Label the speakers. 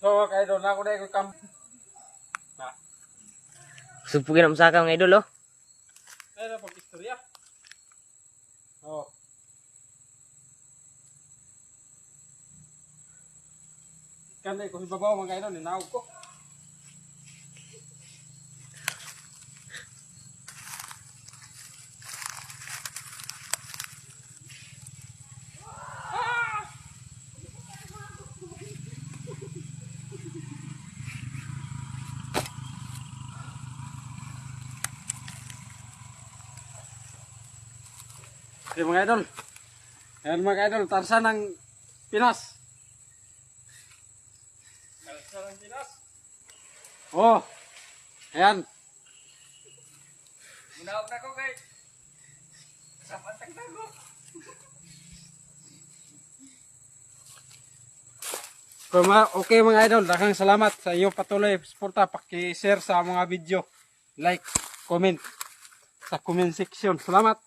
Speaker 1: So, mga idol, na ako na yung kamp.
Speaker 2: Supugin ang saka mga idol, oh.
Speaker 1: Ay, na pag-istorya. Oh. Kanday ko ibabaw mga idol, ninawag ko. Okay mga idol. Ayan mga idol, Tarsan ng Pinas. Tarsan ng Pinas. Oh. Ayan. Munawag na ko kay. Sapantag na ko. Okay mga idol, daghang salamat sa iyo patuloy suporta, paki-share sa mga video, like, comment sa comment section. Salamat.